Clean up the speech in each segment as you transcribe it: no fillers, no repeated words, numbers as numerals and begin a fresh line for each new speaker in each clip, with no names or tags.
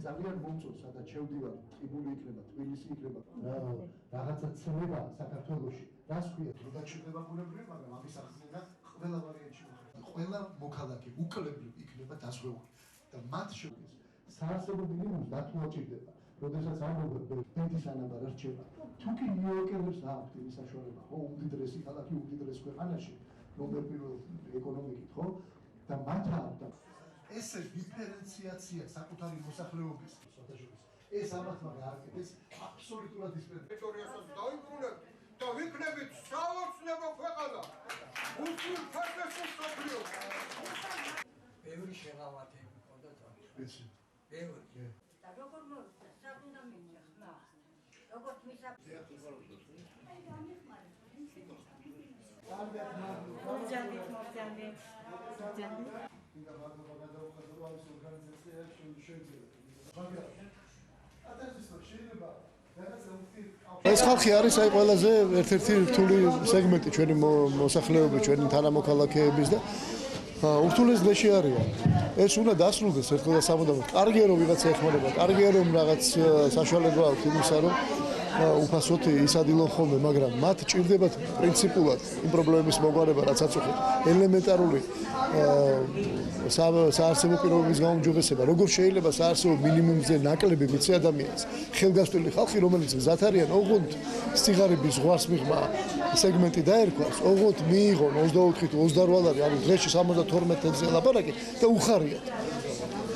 ძალიან მომწონს, სადაც შევდივარ, ტყიბული იქნება, თბილისი იქნება, რაღაცა ცნება საქართველოში. რას ქვია, რომ დაჩერდება ბუნებრივი, მაგრამ ამის ახსნა ყველა ვარიანტში მოხდა. ყველა მოქალაქე უკლებლივ იქნება დაზღვეული და მათ შორის საარსებო მინიმუმს დათვალიერება. როდესაც ამბობენ პენტის ანაბარ რჩება. თუ კი ნიუ-იორკელებს აქვთ იმის საშუალება, ხო, უმდიდრესი ქალაქი უმდიდრეს ქვეყანაში, ნომერ პირველ ეკონომიკით, ხო? და მათ აქვს ესე დიფერენციაცია საკუთარი მოსახლეობის საერთაშორისო. ეს ამათმა გააკეთეს აბსოლუტურად
ტერიტორიასაც დაიბრუნებთ და ვიქნებით საოცნებო ქვეყანა. უსულთაესი მსოფლიო.
ბევრი შეღავათები მქონდა თორემ. ბევრი.
და როგორ მოვიდა საფუნდამენტი ხმა. როგორც
ეს ხალხი არის აი ყველაზე ერთ-ერთი რთული სეგმენტი ჩვენი მოსახლეობის, ჩვენი თანამოქალაქეების და ურთულეს დღეში არიან. ეს უნდა დასრულდეს ერთხელ და სამუდამოდ. კარგია რომ ვიღაცა ეხმარება, კარგია რომ რაღაც საშუალება აქვს იმისა, რომ უფასოდ ისადილონ ხოლმე, მაგრამ მათ ჭირდებათ პრინციპულად იმ პრობლემების მოგვარება, რაც აწუხებს ელემენტარული საარსებო პირობების გაუმჯობესება. როგორ შეიძლება საარსებო მინიმუმზე ნაკლები მიცე ადამიანს? ხელგასტველი ხალხი, რომელიც გზად არიან, ოღონდ სიღარიბის ზღვარს მიღმა სეგმენტი დაერქვას, ოღონდ მიიღონ 24 თუ 28 ლარი, ანუ დღეში 72-ზე ლაპარაკი და უხარიათ.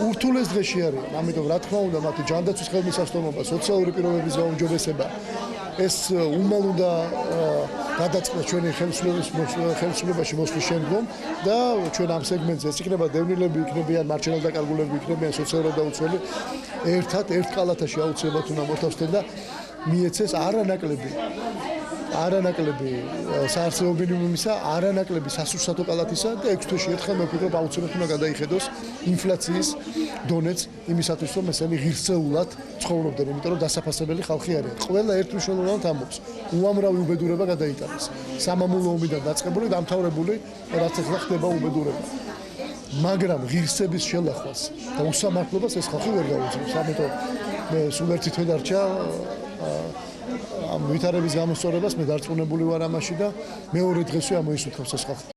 ურთულეს დღეში არიან, ამიტომ რა თქმა უნდა, მათი ჯანდაცვის ხელმისაწვდომობა, სოციალური პირობების გაუმჯობესება, ეს უმალ უნდა გადაწყდეს ჩვენი ხელისუფლებაში მოსვლის შემდგომ და ჩვენ ამ სეგმენტზე იქნება დევნილები, იქნებიან მარჩენალდაკარგულები, იქნებიან სოციალურად დაუცველი, ერთად ერთ კალათაში აუცილებლად უნდა მოთავსდნენ და მიეცეს არანაკლები საარსებო მინიმუმისა, არანაკლები სასურსათო კალათისა და 6 თვეში ერთხელ მე ვფიქრობ აუცილებლად უნდა გადაიხედოს ინფლაციის დონეც იმისათვის რომ ესენი ღირსეულად ცხოვრობდნენ, იმიტომ რომ დასაფასებელი ხალხი არიან. ყველა ერთმნიშვნელოვნად ამბობს, უამრავი უბედურება გადაიტანეს. სამამულო ომიდან დაწყებული, დამთავრებული, რაც ახლა ხდება უბედურება. მაგრამ ღირსების შელახვას და უსამართლობას ეს ხალხი ვერ გაუძლებს. ამიტომ მე სულ ერთი თვე დარჩა ამ ვითარების გამოსწორებას, მე დარწმუნებული ვარ ამაში და მეორე დღესვე ამოისუთქავს ეს ხალხი.